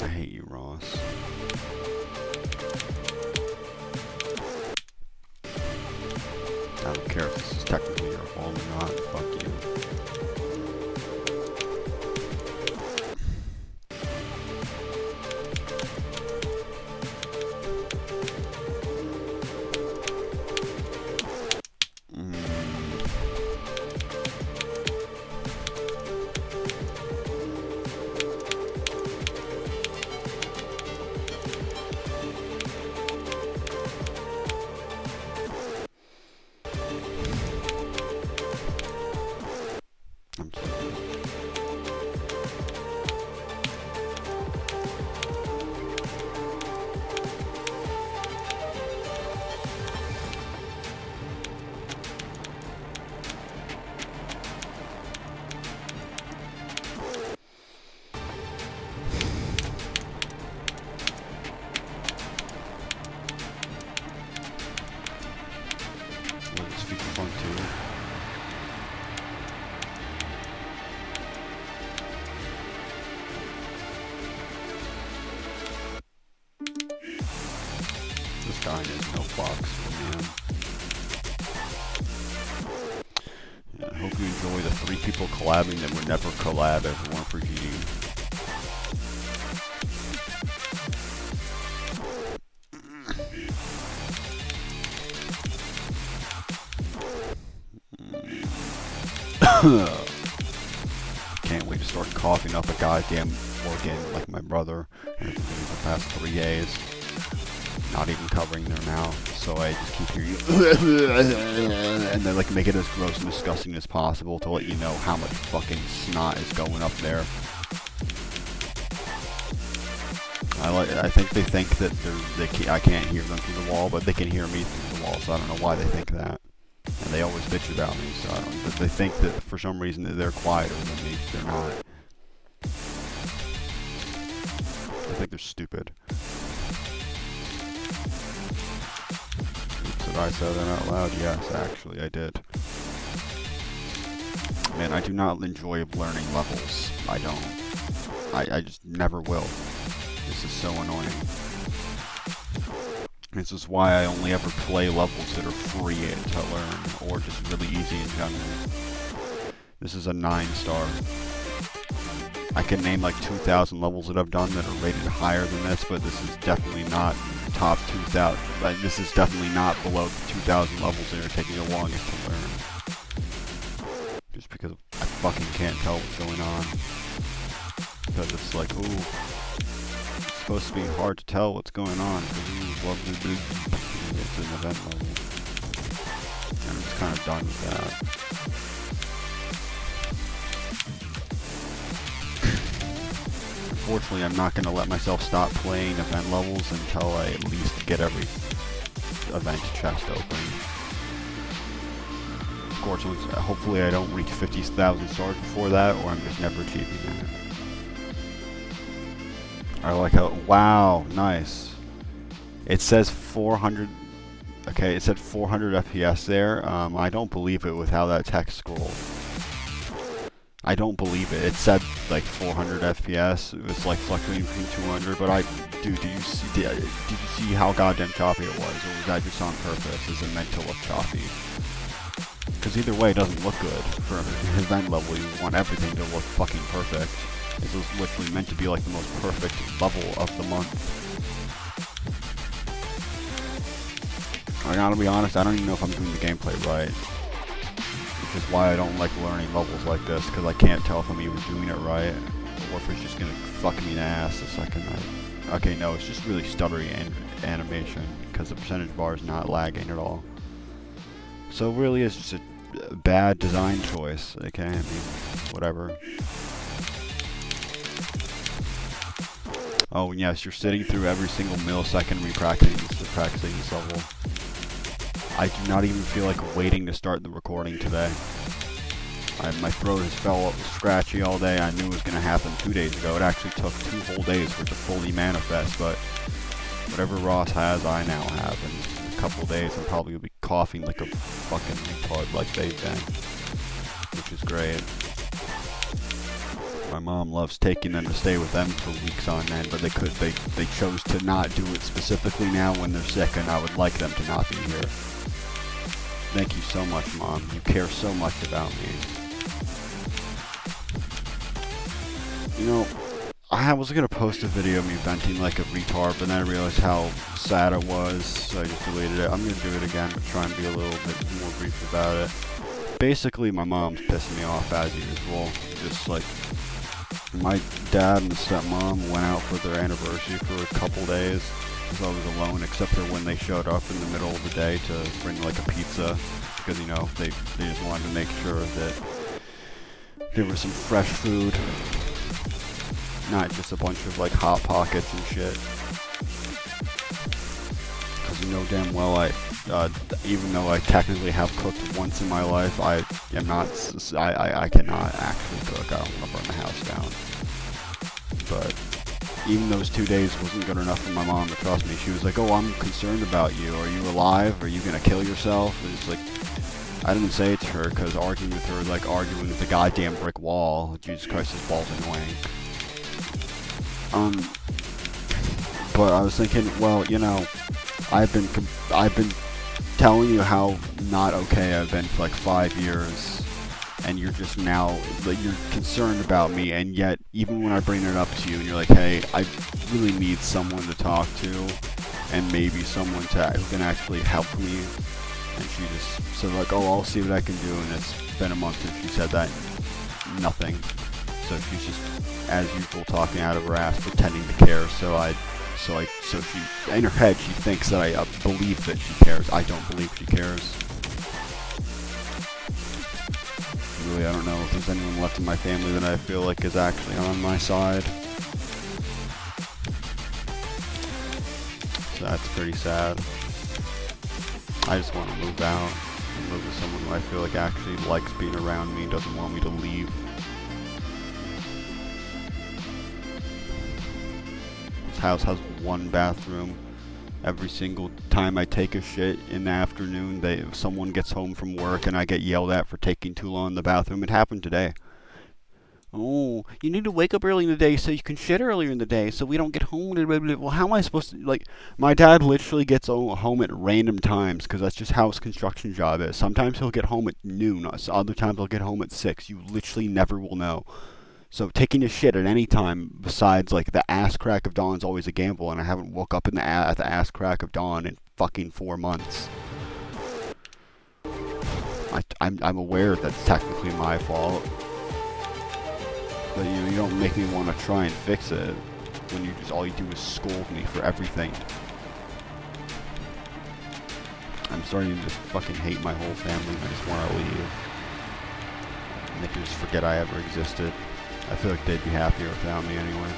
I hate you, Ross. I don't care if this is technically your fault or not. Fuck you. This guy needs no box for him. Yeah, I hope you enjoy the 3 people collabing that would never collab if it weren't for GD. Can't wait to start coughing up a goddamn organ like my brother has been doing for the past 3 days. Not even covering their mouth, so I just keep hearing and then like make it as gross and disgusting as possible to let you know how much fucking snot is going up there. I think they think that I can't hear them through the wall, but they can hear me through the wall, so I don't know why they think that. And they always bitch about me, so I don't. But they think that for some reason that they're quieter than me. They're not. I think they're stupid. Did I say that out loud? Yes, actually, I did. Man, I do not enjoy learning levels. I don't. I just never will. This is so annoying. This is why I only ever play levels that are free to learn, or just really easy in general. This is a 9-star. I can name like 2,000 levels that I've done that are rated higher than this, but this is definitely not top 2,000. This is definitely not below the 2,000 levels that are taking the longest to learn. Just because I fucking can't tell what's going on. Because it's like, ooh, it's supposed to be hard to tell what's going on. It's an event level. And I'm just kind of done with that. Unfortunately, I'm not going to let myself stop playing event levels until I at least get every event chest open. Of course, hopefully I don't reach 50,000 stars before that, or I'm just never achieving that. I like how, wow, nice. It says 400, okay, it said 400 FPS there. I don't believe it with how that text scrolled. I don't believe it. It said like 400 FPS. It was like fluctuating between 200, but dude, did you see how goddamn choppy it was? Or was that just on purpose? Is it meant to look choppy? Because either way, it doesn't look good. For an event level, you want everything to look fucking perfect. This was literally meant to be like the most perfect level of the month. I gotta be honest, I don't even know if I'm doing the gameplay right. Which is why I don't like learning levels like this, because I can't tell if I'm even doing it right, or if it's just gonna fuck me in the ass the second I... Okay, no, it's just really stuttery animation, because the percentage bar is not lagging at all. So really it's just a bad design choice, okay? I mean, whatever. Oh, and yes, you're sitting through every single millisecond practicing this level. I do not even feel like waiting to start the recording today. My throat has felt scratchy all day. I knew it was going to happen 2 days ago. It actually took 2 whole days for it to fully manifest, but whatever Ross has, I now have. And in a couple of days, I'm probably going to be coughing like a fucking retard like they've been, which is great. My mom loves taking them to stay with them for weeks on end, but they chose to not do it specifically now when they're sick, and I would like them to not be here. Thank you so much, Mom. You care so much about me. You know, I was gonna post a video of me venting like a retard, but then I realized how sad it was, so I just deleted it. I'm gonna do it again, but try and be a little bit more brief about it. Basically, my mom's pissing me off as usual. Just like, my dad and stepmom went out for their anniversary for a couple days, because I was alone, except for when they showed up in the middle of the day to bring like a pizza, because, you know, they just wanted to make sure that there was some fresh food, not just a bunch of like Hot Pockets and shit. Because you know damn well even though I technically have cooked once in my life, I cannot actually cook. I don't want to burn the house down. But even those 2 days wasn't good enough for my mom to trust me. She was like, "Oh, I'm concerned about you. Are you alive? Are you gonna kill yourself?" And it's like, I didn't say it to her, because arguing with her is like arguing with a goddamn brick wall. Jesus Christ, this ball's annoying. But I was thinking, well, you know, I've been telling you how not okay I've been for like 5 years, and you're just now, like, you're concerned about me, and yet, even when I bring it up to you, and you're like, hey, I really need someone to talk to, and maybe someone who can actually help me, and she just said like, oh, I'll see what I can do, and it's been a month since she said that, nothing. So she's just, as usual, talking out of her ass, pretending to care, so she, in her head, she thinks that I believe that she cares. I don't believe she cares. Really, I don't know if there's anyone left in my family that I feel like is actually on my side. So that's pretty sad. I just want to move out and live with someone who I feel like actually likes being around me and doesn't want me to leave. This house has one bathroom. Every single time I take a shit in the afternoon, someone gets home from work and I get yelled at for taking too long in the bathroom. It happened today. Oh, you need to wake up early in the day so you can shit earlier in the day so we don't get home. Well, how am I supposed to, like, my dad literally gets home at random times because that's just how his construction job is. Sometimes he'll get home at noon, other times he'll get home at 6. You literally never will know. So taking a shit at any time besides like the ass crack of dawn is always a gamble, and I haven't woke up at the ass crack of dawn in fucking 4 months. I'm aware that's technically my fault, but you don't make me want to try and fix it when all you do is scold me for everything. I'm starting to just fucking hate my whole family, and I just want to leave. And they can just forget I ever existed. I feel like they'd be happier without me anyway.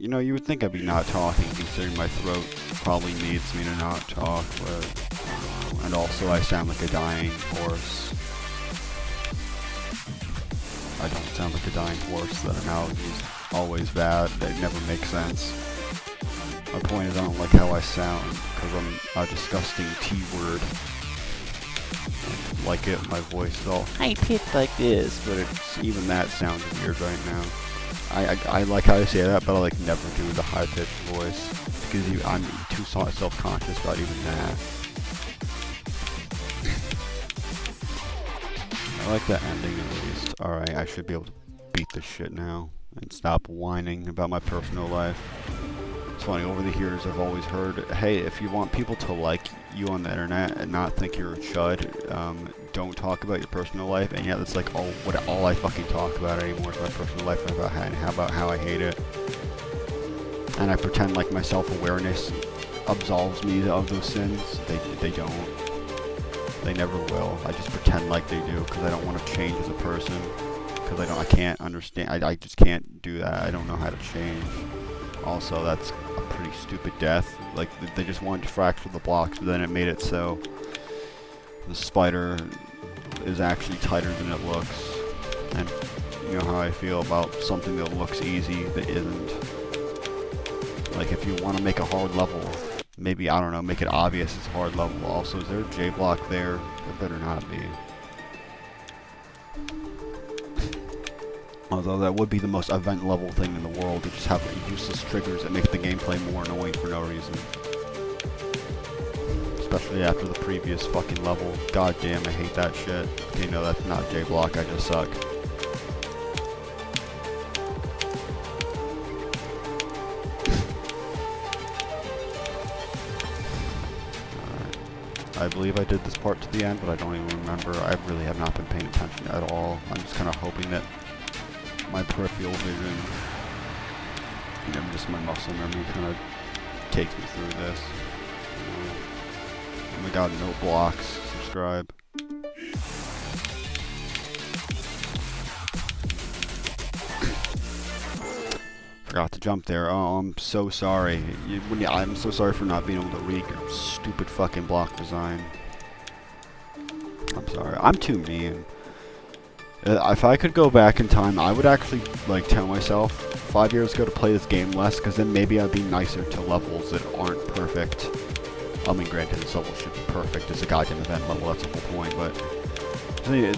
You would think I'd be not talking, considering my throat probably needs me to not talk, but and also I sound like a dying horse. I don't sound like a dying horse. That analogy is always bad. They never make sense. My point is, I don't like how I sound, because I'm a disgusting T-word. Like it, my voice is all high-pitched like this, but even that sounds weird right now. I like how I say that, but I like never do the high-pitched voice, because I'm too self-conscious about even that. I like that ending at least. Alright, I should be able to beat this shit now, and stop whining about my personal life. It's funny, over the years I've always heard, hey, if you want people to like you on the internet and not think you're a chud, don't talk about your personal life, and yet it's like all I fucking talk about anymore is my personal life and about how I hate it. And I pretend like my self-awareness absolves me of those sins. They don't. They never will. I just pretend like they do because I don't want to change as a person. Because I can't understand. I just can't do that. I don't know how to change. Also, that's a pretty stupid death. Like, they just wanted to fracture the blocks, but then it made it so the spider is actually tighter than it looks. And you know how I feel about something that looks easy that isn't. Like, if you want to make a hard level, maybe, I don't know, make it obvious it's a hard level. Also, is there a J block there? There better not be. Although that would be the most event level thing in the world, to just have useless triggers that make the gameplay more annoying for no reason. Especially after the previous fucking level. God damn, I hate that shit. Okay, no, that's not J-Block, I just suck. I believe I did this part to the end, but I don't even remember. I really have not been paying attention at all. I'm just kind of hoping that my peripheral vision, you know, just my muscle memory kind of takes me through this. Oh my god, no blocks. Subscribe. Forgot to jump there. Oh, I'm so sorry. I'm so sorry for not being able to read your stupid fucking block design. I'm sorry. I'm too mean. If I could go back in time, I would actually, like, tell myself 5 years ago to play this game less, because then maybe I'd be nicer to levels that aren't perfect. I mean, granted, this level should be perfect. It's a goddamn event level, that's the whole point, but...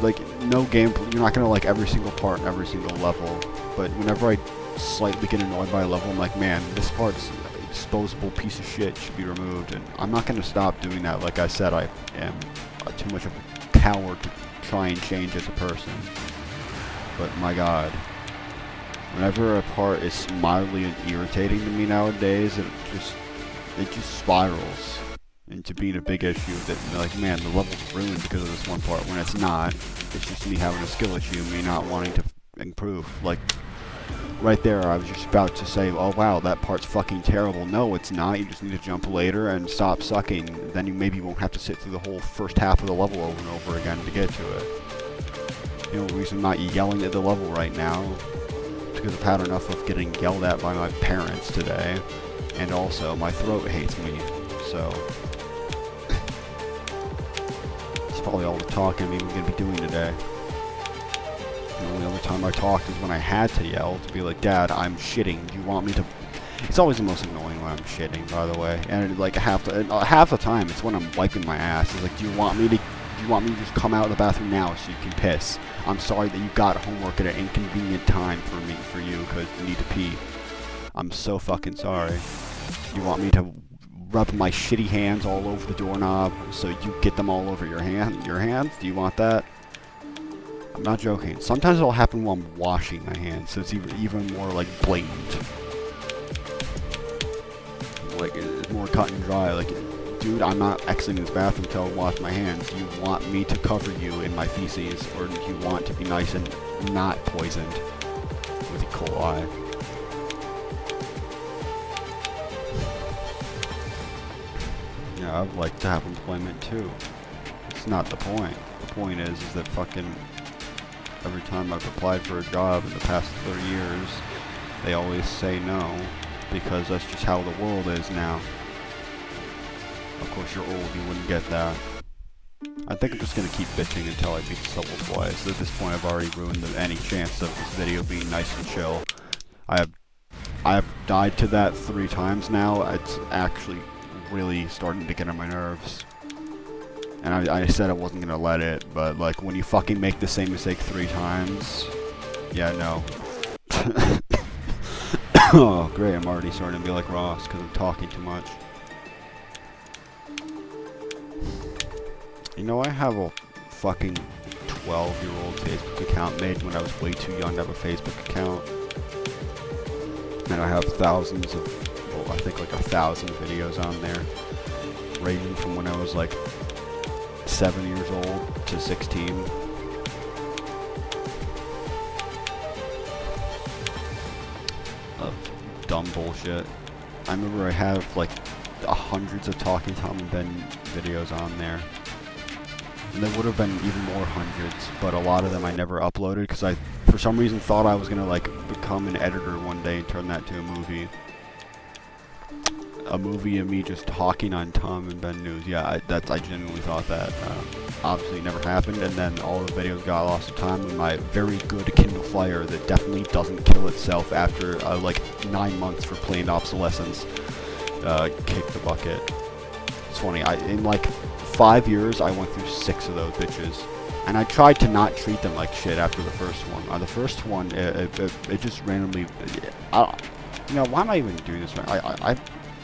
like, no game... You're not gonna like every single part and every single level, but whenever I slightly get annoyed by a level, I'm like, man, this part's a disposable piece of shit, should be removed, and I'm not gonna stop doing that. Like I said, I am too much of a coward to try and change as a person. But my god, whenever a part is mildly irritating to me nowadays, it just spirals into being a big issue that, like, man, the level's ruined because of this one part, when it's not. It's just me having a skill issue, me not wanting to improve. Like, right there, I was just about to say, oh wow, that part's fucking terrible. No, it's not. You just need to jump later and stop sucking. Then you maybe won't have to sit through the whole first half of the level over and over again to get to it. You know, the reason I'm not yelling at the level right now is because I've had enough of getting yelled at by my parents today. And also, my throat hates me, so... It's probably all the talking I'm even going to be doing today. The only other time I talked is when I had to yell, to be like, Dad, I'm shitting, do you want me to... It's always the most annoying when I'm shitting, by the way. And like half the time, it's when I'm wiping my ass. It's like, do you want me to just come out of the bathroom now so you can piss? I'm sorry that you got homework at an inconvenient time for you, because you need to pee. I'm so fucking sorry. You want me to rub my shitty hands all over the doorknob so you get them all over your hands? Do you want that? I'm not joking. Sometimes it'll happen while I'm washing my hands, so it's even more, like, blatant. Like, it's more cut and dry. Like, dude, I'm not exiting this bathroom until I wash my hands. Do you want me to cover you in my feces, or do you want to be nice and not poisoned with E. coli? Yeah, I'd like to have employment too. It's not the point. The point is that fucking every time I've applied for a job in the past 30 years, they always say no, because that's just how the world is now. Of course, you're old, you wouldn't get that. I think I'm just gonna keep bitching until I beat this level twice. At this point, I've already ruined any chance of this video being nice and chill. I have died to that 3 times now. It's actually really starting to get on my nerves. And I said I wasn't gonna let it, but like when you fucking make the same mistake 3 times, yeah, no. Oh, great! I'm already starting to be like Ross because I'm talking too much. You know, I have a fucking 12-year-old Facebook account made when I was way too young to have a Facebook account. And I have thousands of, well, I think like 1,000 videos on there, ranging from when I was like 7 years old to 16. Of dumb bullshit. I remember I have like hundreds of Talking Tom and Ben videos on there. And there would have been even more hundreds, but a lot of them I never uploaded because I, for some reason, thought I was gonna like become an editor one day and turn that to a movie. A movie of me just talking on Tom and Ben News. Yeah, I genuinely thought that. Obviously never happened, and then all the videos got lost to time with my very good Kindle Fire that definitely doesn't kill itself after like 9 months for planned obsolescence. Kicked the bucket. It's funny, in like 5 years, I went through 6 of those bitches. And I tried to not treat them like shit after the first one. The first one, it just randomly... you know, why am I even doing this? I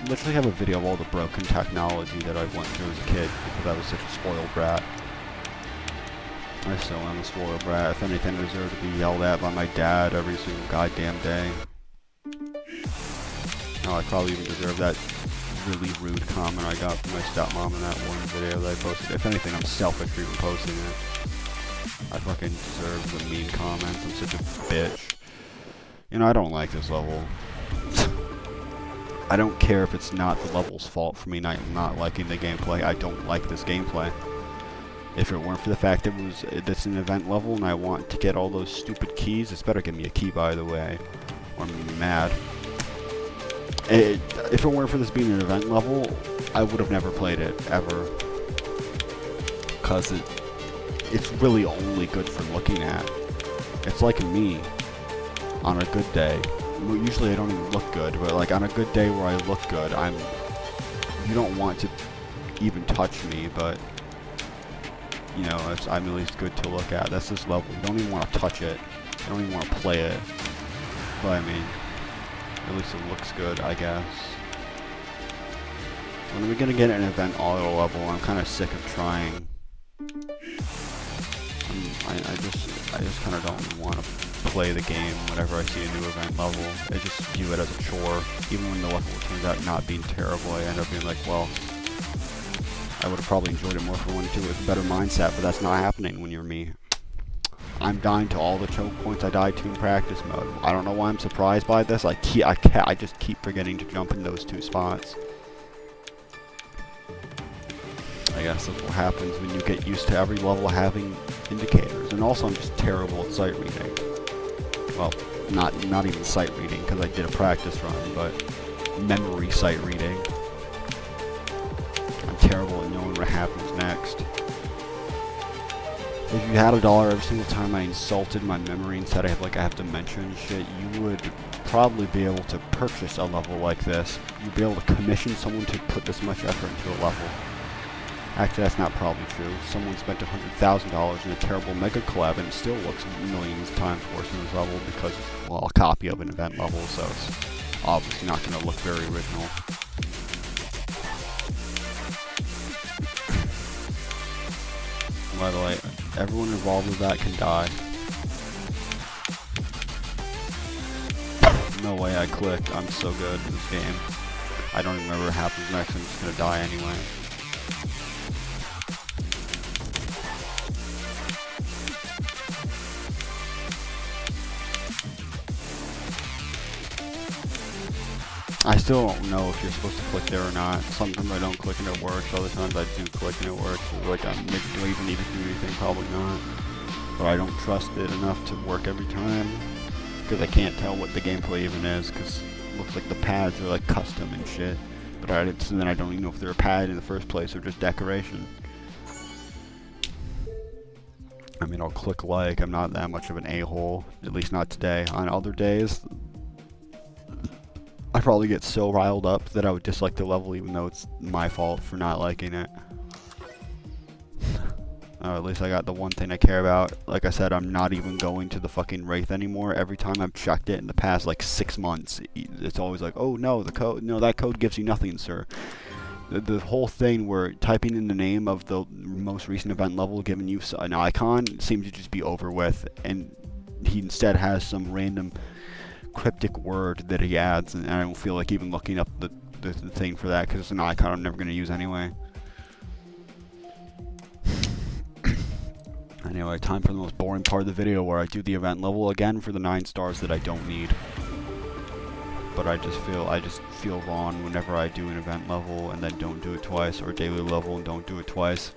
literally have a video of all the broken technology that I went through as a kid because I was such a spoiled brat. I still am a spoiled brat. If anything, I deserve to be yelled at by my dad every single goddamn day. No, I probably even deserve that really rude comment I got from my stepmom in that one video that I posted. If anything, I'm selfish for even posting it. I fucking deserve the mean comments. I'm such a bitch. You know, I don't like this level. I don't care if it's not the level's fault for me not liking the gameplay. I don't like this gameplay. If it weren't for the fact that it's an event level and I want to get all those stupid keys, it's better give me a key, by the way, or I'm gonna be mad. If it weren't for this being an event level, I would have never played it, ever. Because it's really only good for looking at. It's like me, on a good day. Usually I don't even look good, but like on a good day where I look good, you don't want to even touch me, but you know, I'm at least good to look at. That's this level. You don't even want to touch it. You don't even want to play it. But I mean, at least it looks good, I guess. When are we gonna get an event auto level? I'm kind of sick of trying. I just kind of don't want to play the game whenever I see a new event level. I just view it as a chore. Even when the level turns out not being terrible, I end up being like, well, I would have probably enjoyed it more if I went into it with a better mindset, but that's not happening when you're me. I'm dying to all the choke points I died to in practice mode. I don't know why I'm surprised by this. I just keep forgetting to jump in those two spots. I guess that's what happens when you get used to every level having indicators. And also I'm just terrible at sight reading. Well, not even sight reading, because I did a practice run, but memory sight reading. I'm terrible at knowing what happens next. If you had $1 every single time I insulted my memory and said I have dementia and shit, you would probably be able to purchase a level like this. You'd be able to commission someone to put this much effort into a level. Actually, that's not probably true. Someone spent $100,000 in a terrible mega collab and it still looks millions of times worse than this level because it's, well, a copy of an event level, so it's obviously not going to look very original. By the way, everyone involved with that can die. No way I clicked. I'm so good at this game. I don't even remember what happens next. I'm just going to die anyway. I still don't know if you're supposed to click there or not. Sometimes I don't click and it works. Other times I do click and it works. Like, maybe do I even need to do anything? Probably not. But I don't trust it enough to work every time. Because I can't tell what the gameplay even is. Because it looks like the pads are like custom and shit. But and then I don't even know if they're a pad in the first place or just decoration. I mean, I'll click like. I'm not that much of an a-hole. At least not today. On other days, I probably get so riled up that I would dislike the level even though it's my fault for not liking it. At least I got the one thing I care about. Like I said, I'm not even going to the fucking Wraith anymore. Every time I've checked it in the past like 6 months, it's always like, oh no, that code gives you nothing, sir. The whole thing where typing in the name of the most recent event level giving you an icon seems to just be over with, and he instead has some random cryptic word that he adds, and I don't feel like even looking up the thing for that because it's an icon I'm never going to use anyway. Anyway, time for the most boring part of the video where I do the event level again for the 9 stars that I don't need. But I just feel wrong whenever I do an event level and then don't do it twice, or a daily level and don't do it twice.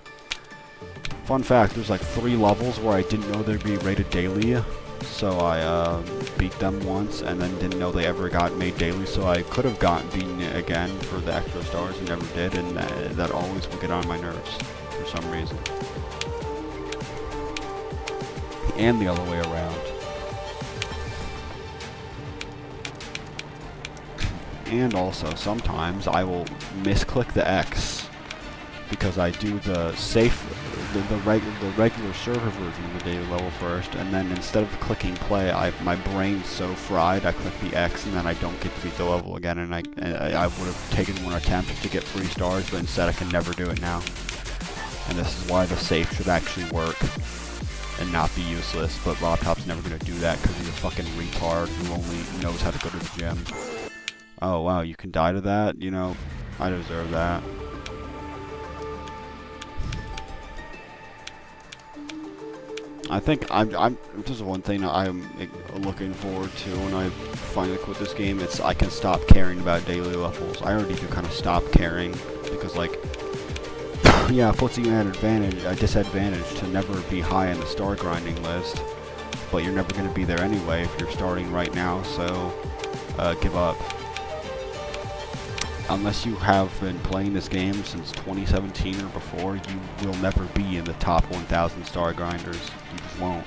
Fun fact, there's like 3 levels where I didn't know they'd be rated daily. So I beat them once and then didn't know they ever got made daily, so I could have beaten it again for the extra stars and never did, and that always would get on my nerves for some reason. And the other way around. And also, sometimes I will misclick the X because I do the regular server version of the daily level first, and then instead of clicking play, my brain's so fried, I click the X, and then I don't get to beat the level again, and I would have taken one attempt to get 3 stars, but instead I can never do it now. And this is why the safe should actually work and not be useless, but RobTop's never going to do that because he's a fucking retard who only knows how to go to the gym. Oh wow, you can die to that? You know, I deserve that. I think this is one thing that I'm looking forward to when I finally quit this game. It's I can stop caring about daily levels. I already do kind of stop caring because, like, yeah, it puts you at a disadvantage to never be high on the star grinding list, but you're never going to be there anyway if you're starting right now. So give up. Unless you have been playing this game since 2017 or before, you will never be in the top 1,000 star grinders. You just won't.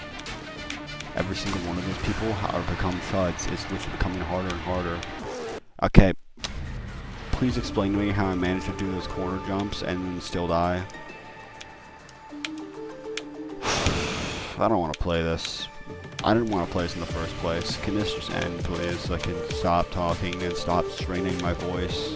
Every single one of those people are become thuds. It's literally becoming harder and harder. Okay, please explain to me how I managed to do those corner jumps and still die. I don't want to play this. I didn't want to play this in the first place. Can this just end, please, so I can stop talking and stop straining my voice?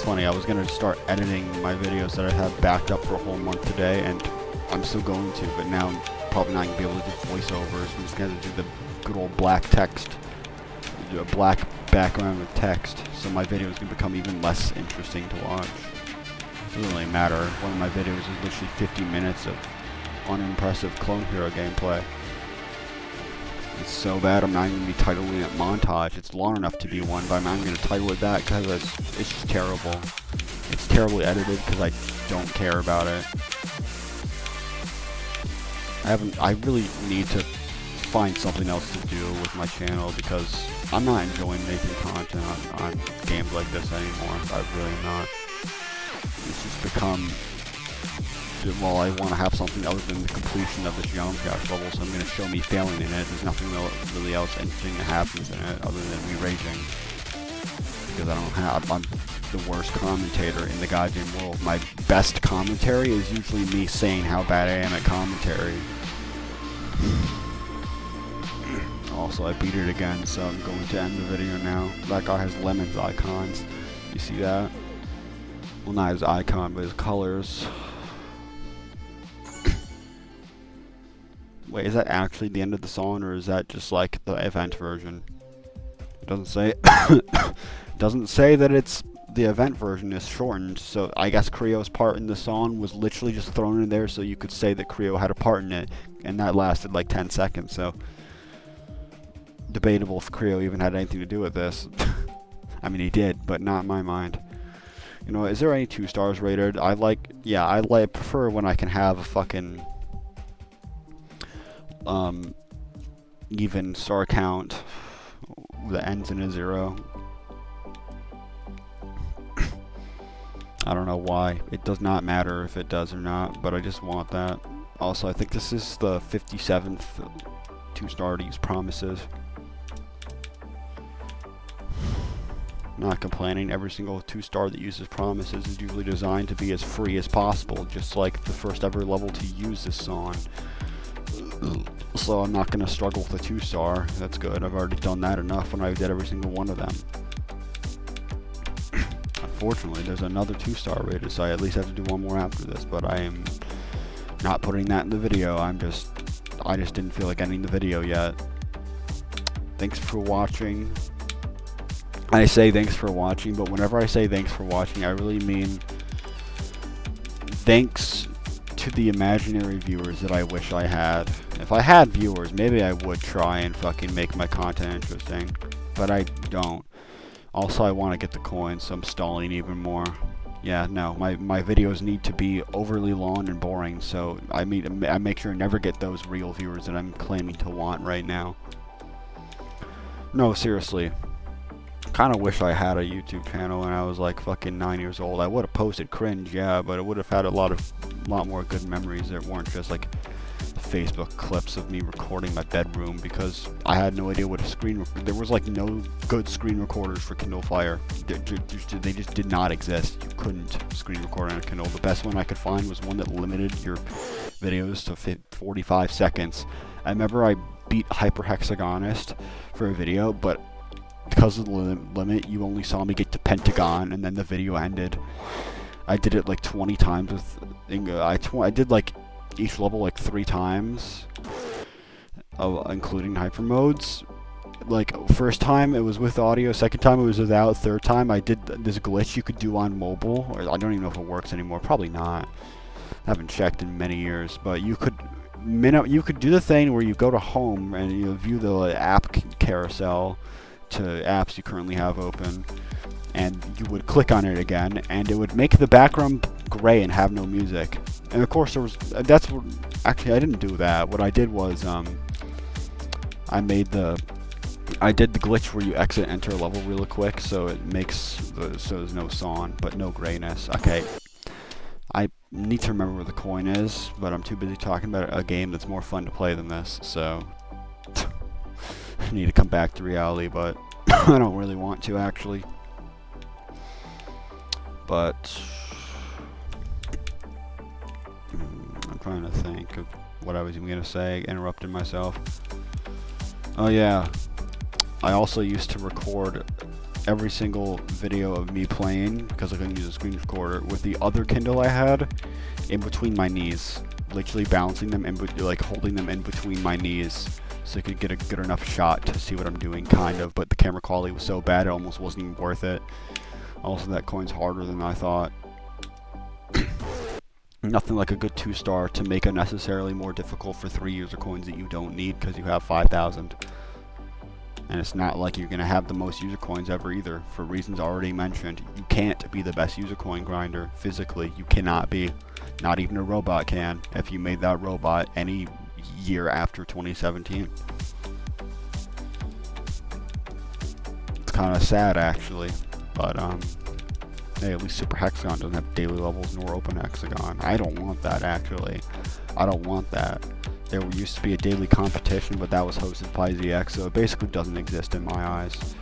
Funny, I was going to start editing my videos that I have backed up for a whole month today, and I'm still going to, but now I'm probably not going to be able to do voiceovers. I'm just going to do the good old black text, a black background with text, so my video is going to become even less interesting to watch. It doesn't really matter. One of my videos is literally 50 minutes of unimpressive Clone Hero gameplay. It's so bad I'm not even going to be titling it montage. It's long enough to be one, but I'm not going to title it that because it's just terrible. It's terribly edited because I don't care about it. I really need to find something else to do with my channel because I'm not enjoying making content on games like this anymore. I really am not. It's just become, well, I want to have something other than the completion of this Geometry level, so I'm going to show me failing in it. There's nothing really else interesting that happens in it other than me raging. Because I'm the worst commentator in the goddamn world. My best commentary is usually me saying how bad I am at commentary. Also, I beat it again, so I'm going to end the video now. That guy has lemons icons. You see that? Well, not his icon, but his colors. Wait, is that actually the end of the song, or is that just like the event version? It doesn't say. Doesn't say that it's the event version is shortened. So I guess Creo's part in the song was literally just thrown in there so you could say that Creo had a part in it, and that lasted like 10 seconds. So debatable if Creo even had anything to do with this. I mean, he did, but not in my mind. You know, is there any 2 stars rated? I prefer when I can have a fucking even star count that ends in a 0. I don't know why. It does not matter if it does or not, but I just want that. Also, I think this is the 57th 2-star to use promises. Not complaining. Every single 2-star that uses promises is usually designed to be as free as possible, just like the first ever level to use this song. So I'm not going to struggle with a 2-star. That's good. I've already done that enough when I did every single one of them. Unfortunately, there's another 2-star rated, so I at least have to do one more after this, but I am not putting that in the video. I just didn't feel like ending the video yet. Thanks for watching. I say thanks for watching, but whenever I say thanks for watching, I really mean thanks to the imaginary viewers that I wish I had. If I had viewers, maybe I would try and fucking make my content interesting, but I don't. Also, I want to get the coins, so I'm stalling even more. Yeah, no, my videos need to be overly long and boring, so I make sure I never get those real viewers that I'm claiming to want right now. No, seriously. Kind of wish I had a YouTube channel when I was like fucking 9 years old. I would have posted cringe, yeah, but it would have had a lot more good memories that weren't just like Facebook clips of me recording my bedroom because I had no idea what a screen. There was like no good screen recorders for Kindle Fire. They just did not exist. You couldn't screen record on a Kindle. The best one I could find was one that limited your videos to 45 seconds. I remember I beat Hyperhexagonist for a video, but because of the limit, you only saw me get to Pentagon, and then the video ended. I did it like 20 times with I did like each level like 3 times, including hyper modes. Like first time it was with audio, second time it was without, third time I did this glitch you could do on mobile, or I don't even know if it works anymore, probably not. I haven't checked in many years, but you could do the thing where you go to home and you view the app carousel to apps you currently have open, and you would click on it again, and it would make the background gray and have no music. And of course, actually I didn't do that. What I did was I did the glitch where you exit, enter a level really quick, so it makes so there's no song, but no grayness. Okay, I need to remember where the coin is, but I'm too busy talking about a game that's more fun to play than this, so I need to come back to reality, but I don't really want to actually. But I'm trying to think of what I was even going to say, interrupted myself. Oh yeah, I also used to record every single video of me playing, because I couldn't use a screen recorder, with the other Kindle I had in between my knees, literally balancing them like holding them in between my knees, so I could get a good enough shot to see what I'm doing, kind of, but the camera quality was so bad it almost wasn't even worth it. Also, that coin's harder than I thought. Nothing like a good 2-star to make unnecessarily more difficult for 3 user coins that you don't need because you have 5,000. And it's not like you're going to have the most user coins ever either, for reasons already mentioned. You can't be the best user coin grinder physically. You cannot be. Not even a robot can, if you made that robot any year after 2017. It's kind of sad actually, but hey, at least Super Hexagon doesn't have daily levels nor Open Hexagon. I don't want that actually. I don't want that. There used to be a daily competition, but that was hosted by ZX, so it basically doesn't exist in my eyes.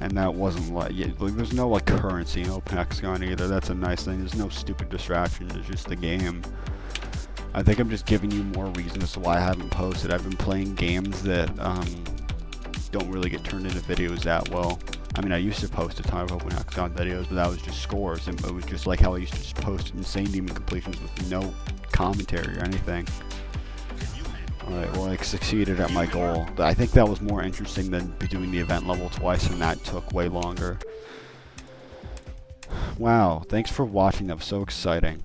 And that wasn't like, there's no like currency in Open Hexagon either. That's a nice thing. There's no stupid distractions. It's just the game. I think I'm just giving you more reason as to why I haven't posted. I've been playing games that don't really get turned into videos that well. I mean, I used to post a ton of Open Hexagon videos, but that was just scores, and it was just like how I used to just post insane demon completions with no commentary or anything. Alright, well, I succeeded at my goal. I think that was more interesting than doing the event level twice, and that took way longer. Wow, thanks for watching. That was so exciting.